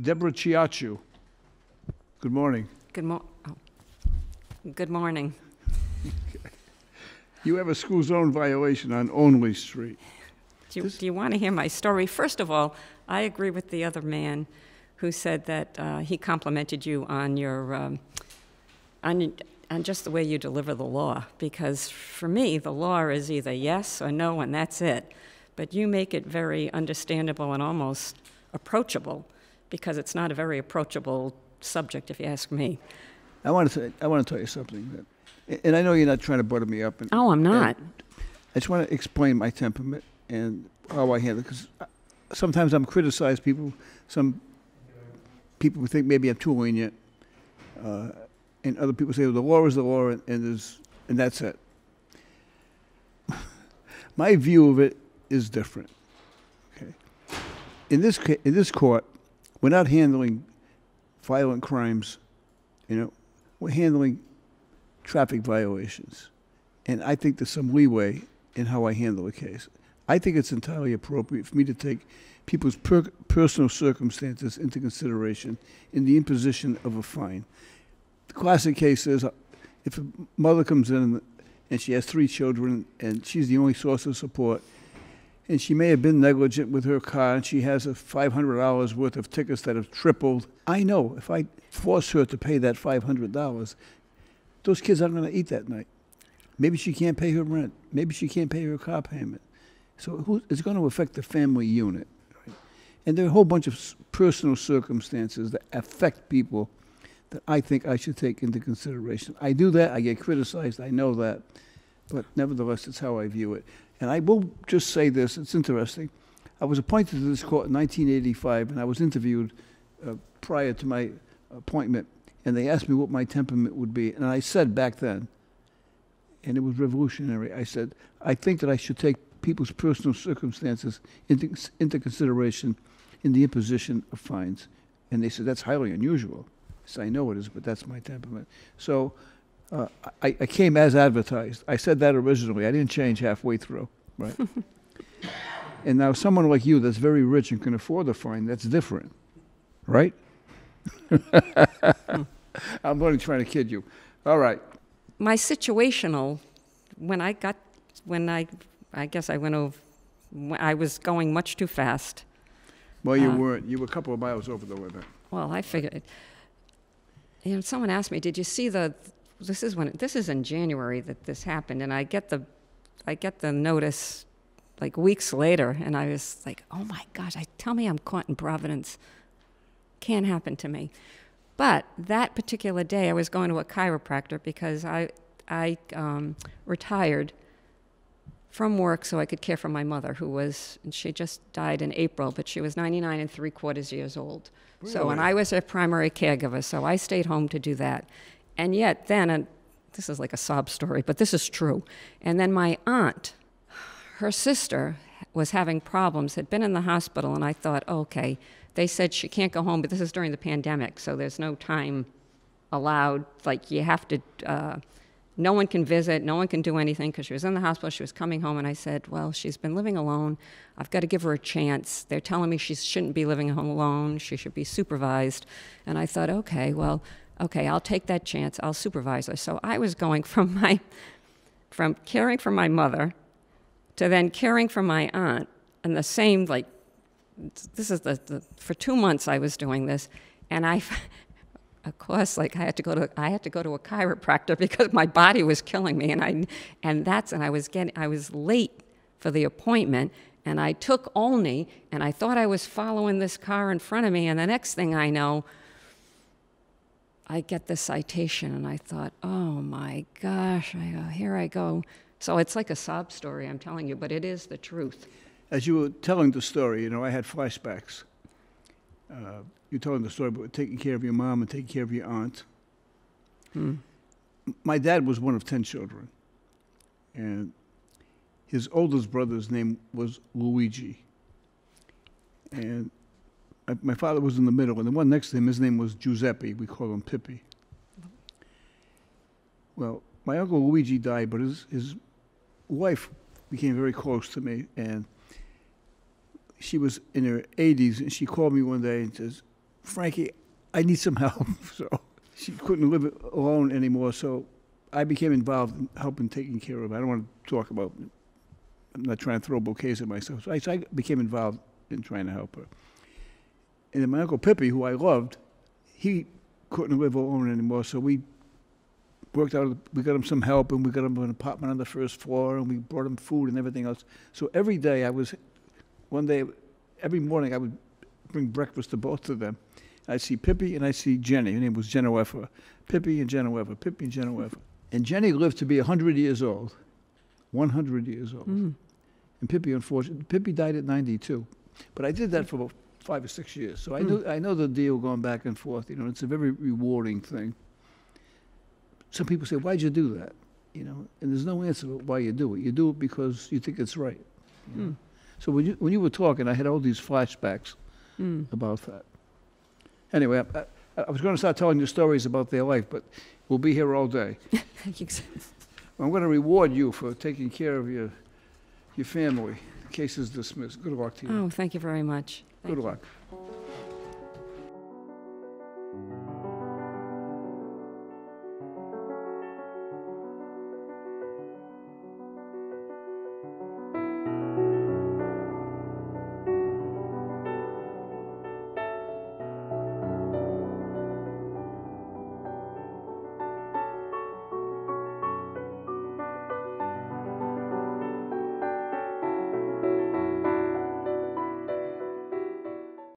Deborah Chiachu. Good morning. Good morning. You have a school zone violation on Only Street. Do you want to hear my story? First of all, I agree with the other man who said that he complimented you on your on just the way you deliver the law. Because for me, the law is either yes or no, and that's it. But you make it very understandable and almost approachable, because it's not a very approachable subject, if you ask me. I want to tell you something, and I know you're not trying to butter me up. Oh, I'm not. I just want to explain my temperament and how I handle it, because sometimes I'm criticized. Some people think maybe I'm too lenient, and other people say, well, the law is the law, and that's it. My view of it is different. Okay, in this court, we're not handling violent crimes. We're handling traffic violations, and I think there's some leeway in how I handle a case. I think it's entirely appropriate for me to take people's personal circumstances into consideration in the imposition of a fine. The classic case is if a mother comes in and she has 3 children and she's the only source of support, and she may have been negligent with her car, and she has $500 worth of tickets that have tripled. I know if I force her to pay that $500, those kids aren't going to eat that night. Maybe she can't pay her rent. Maybe she can't pay her car payment. So it's going to affect the family unit. Right? And there are a whole bunch of personal circumstances that affect people that I think I should take into consideration. I do that. I get criticized. I know that. But nevertheless, it's how I view it. And I will just say this. It's interesting. I was appointed to this court in 1985, and I was interviewed prior to my appointment, and they asked me what my temperament would be. And I said back then, and it was revolutionary, I said, I think that I should take people's personal circumstances into consideration in the imposition of fines. And they said, that's highly unusual. I said, I know it is, but that's my temperament. So I came as advertised. I said that originally. I didn't change halfway through, right? And now someone like you that's very rich and can afford a fine, that's different, right? I'm only trying to kid you. All right. My situational, I guess I went over, I was going much too fast. Well, you weren't. You were a couple of miles over the limit. Well, I figured. Someone asked me, "Did you see the?" This is in January that this happened, and I get the notice like weeks later, and I was like, "Oh my gosh! Tell me I'm caught in Providence. Can't happen to me." But that particular day, I was going to a chiropractor because I retired from work so I could care for my mother, she just died in April, but she was 99 3/4 years old. Really? So, and I was her primary caregiver, so I stayed home to do that. And yet then, and this is like a sob story, but this is true. And then my aunt, her sister was having problems, had been in the hospital, and I thought, okay, they said she can't go home, but this is during the pandemic, so there's no time allowed. Like, you have to, no one can visit, no one can do anything, because she was in the hospital, she was coming home, and I said, well, she's been living alone. I've got to give her a chance. They're telling me she shouldn't be living home alone. She should be supervised. And I thought, okay, I'll take that chance. I'll supervise her. So I was going from caring for my mother to then caring for my aunt, and the same, like, this is for 2 months I was doing this, and of course, like, I had to go to a chiropractor because my body was killing me, and I was late for the appointment, and I took Olney, and I thought I was following this car in front of me, and the next thing I know, I get the citation, and I thought, oh my gosh, here I go. So it's like a sob story, I'm telling you, but it is the truth. As you were telling the story, I had flashbacks. You're telling the story about taking care of your mom and taking care of your aunt. My dad was one of 10 children, and his oldest brother's name was Luigi. And my father was in the middle, and the one next to him, his name was Giuseppe. We call him Pippi. Well, my uncle Luigi died, but his wife became very close to me, and she was in her 80s, and she called me one day and says, Frankie, I need some help. So she couldn't live alone anymore, so I became involved in helping taking care of her. I don't want to talk about, I'm not trying to throw bouquets at myself. So I became involved in trying to help her. And then my Uncle Pippi, who I loved, he couldn't live alone anymore, so we worked out, we got him some help, and we got him an apartment on the first floor, and we brought him food and everything else. So every day every morning I would bring breakfast to both of them. I'd see Pippi and I'd see Jenny. Her name was Genevieve. Pippi and Genevieve, Pippi and Genevieve. And Jenny lived to be 100 years old. 100 years old. Mm. And Pippi, unfortunately, Pippi died at 92. But I did that for about 5 or 6 years. So I know the deal going back and forth. You know, it's a very rewarding thing. Some people say, why'd you do that? You know, and there's no answer why you do it. You do it because you think it's right. You know? So when you were talking, I had all these flashbacks about that. Anyway, I was going to start telling you stories about their life, but we'll be here all day. I'm going to reward you for taking care of your family. The case is dismissed. Good luck to you. Oh, thank you very much. Good luck.